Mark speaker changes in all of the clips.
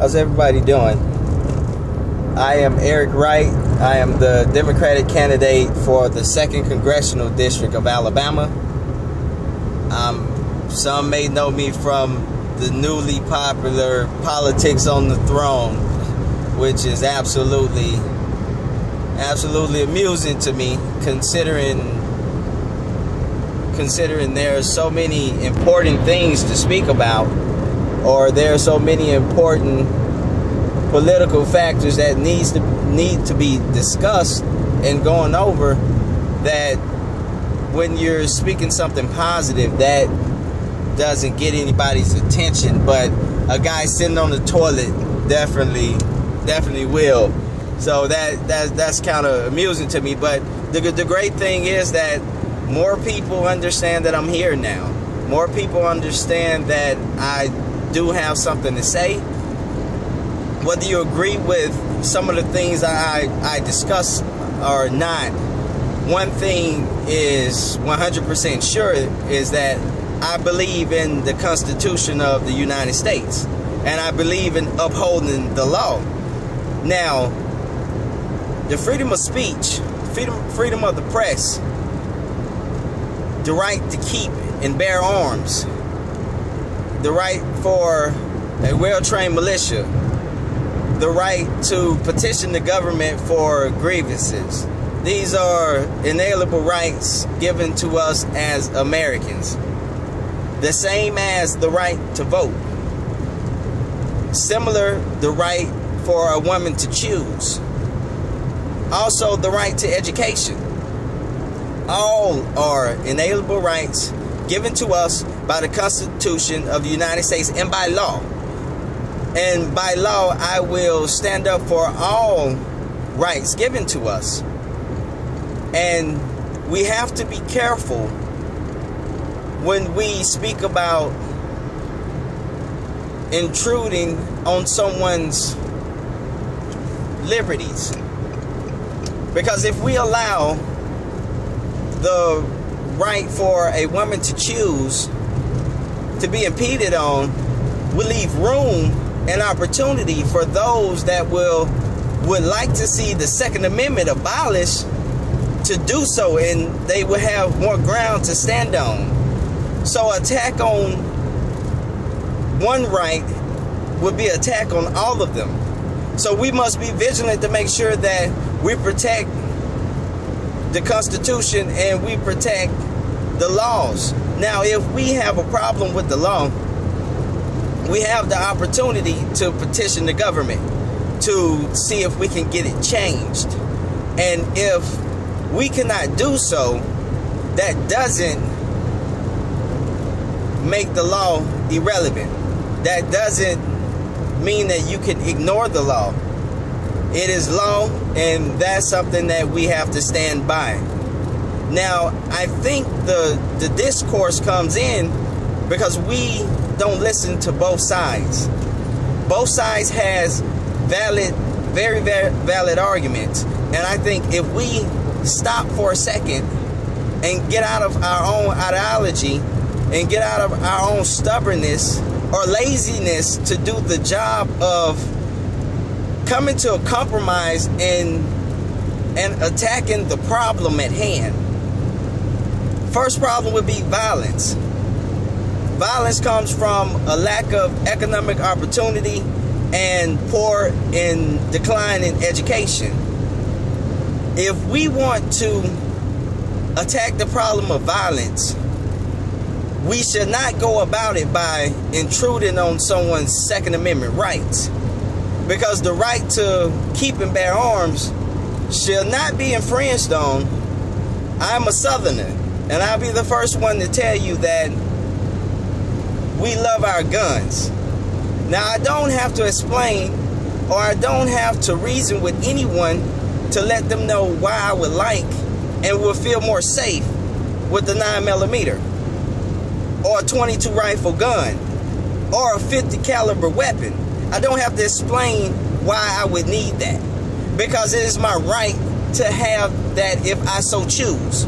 Speaker 1: How's everybody doing? I am Eric Wright. I am the Democratic candidate for the 2nd Congressional District of Alabama. Some may know me from the newly popular Politics on the Throne, which is absolutely amusing to me, considering there are so many important things to speak about, or there are so many important political factors that need to be discussed and going over, that when you're speaking something positive, that doesn't get anybody's attention, but a guy sitting on the toilet definitely will. So that's kind of amusing to me. But the great thing is that more people understand that I'm here now. More people understand that I do have something to say. Whether you agree with some of the things I discuss or not, one thing is 100% sure, is that I believe in the Constitution of the United States, and I believe in upholding the law. Now, the freedom of speech, freedom of the press, the right to keep and bear arms, the right for a well-trained militia, the right to petition the government for grievances. These are inalienable rights given to us as Americans. The same as the right to vote. Similar, the right for a woman to choose. Also, the right to education. All are inalienable rights given to us by the Constitution of the United States and by law. And by law, I will stand up for all rights given to us. And we have to be careful when we speak about intruding on someone's liberties. Because if we allow the right for a woman to choose to be impeded on, we leave room and opportunity for those that would like to see the Second Amendment abolished to do so, and they will have more ground to stand on. So attack on one right would be attack on all of them. So we must be vigilant to make sure that we protect the Constitution and we protect the laws. Now, if we have a problem with the law, we have the opportunity to petition the government to see if we can get it changed. And if we cannot do so, that doesn't make the law irrelevant. That doesn't mean that you can ignore the law. It is law, and that's something that we have to stand by. Now, I think the discourse comes in because we don't listen to both sides. Both sides has very valid arguments. And I think if we stop for a second and get out of our own ideology and get out of our own stubbornness or laziness to do the job of coming to a compromise and attacking the problem at hand. First problem would be violence. Violence comes from a lack of economic opportunity and poor and decline in education. If we want to attack the problem of violence, we should not go about it by intruding on someone's Second Amendment rights. Because the right to keep and bear arms shall not be infringed on. I'm a Southerner, and I'll be the first one to tell you that we love our guns. Now, I don't have to explain, or I don't have to reason with anyone to let them know why I would like and would feel more safe with the 9mm, or a .22 rifle gun, or a .50 caliber weapon. I don't have to explain why I would need that, because it is my right to have that if I so choose,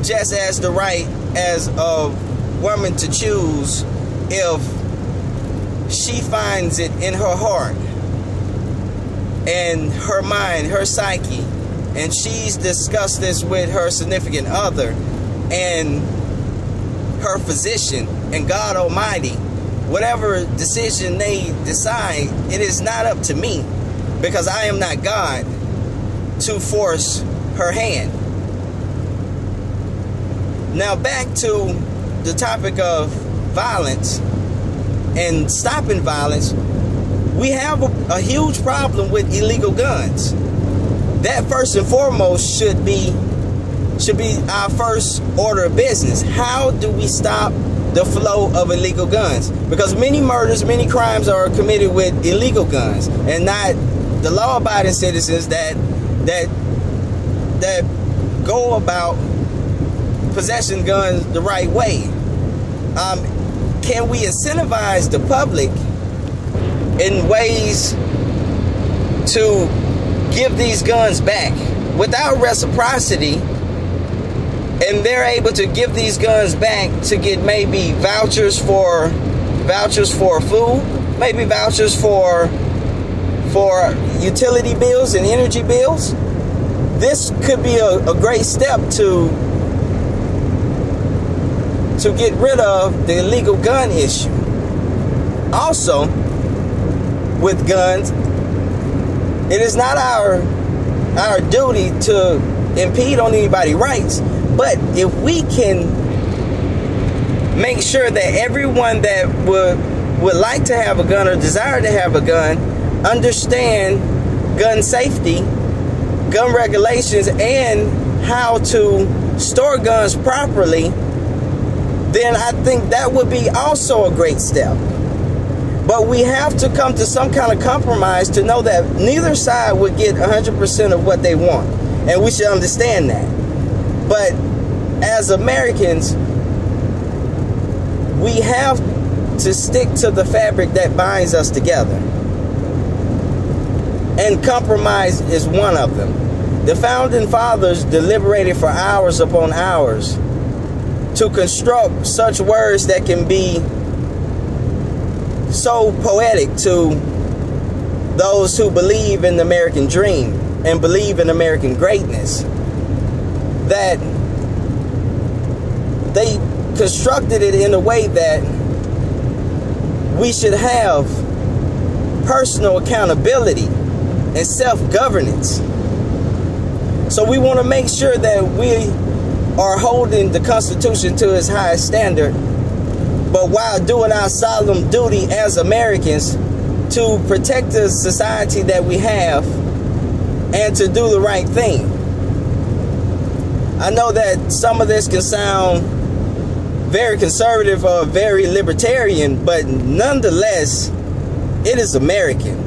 Speaker 1: just as the right as a woman to choose if she finds it in her heart and her mind, her psyche, and she's discussed this with her significant other and her physician and God Almighty, whatever decision they decide, it is not up to me, because I am not God, to force her hand. Now back to the topic of violence and stopping violence. We have a huge problem with illegal guns. That first and foremost should be our first order of business. How do we stop the flow of illegal guns? Because many murders, many crimes are committed with illegal guns, and not the law-abiding citizens that go about possessing guns the right way. Can we incentivize the public in ways to give these guns back without reciprocity, and they're able to give these guns back to get maybe vouchers for food, maybe vouchers for utility bills and energy bills? This could be a great step to get rid of the illegal gun issue. Also, with guns, it is not our duty to impede on anybody's rights, but if we can make sure that everyone that would like to have a gun or desire to have a gun understand gun safety, gun regulations, and how to store guns properly, then I think that would be also a great step. But we have to come to some kind of compromise to know that neither side would get 100% of what they want. And we should understand that. But as Americans, we have to stick to the fabric that binds us together. And compromise is one of them. The founding fathers deliberated for hours upon hours to construct such words that can be so poetic to those who believe in the American dream and believe in American greatness, that they constructed it in a way that we should have personal accountability and self-governance. So we want to make sure that we are holding the Constitution to its highest standard, but while doing our solemn duty as Americans to protect the society that we have and to do the right thing. I know that some of this can sound very conservative or very libertarian, but nonetheless, it is American.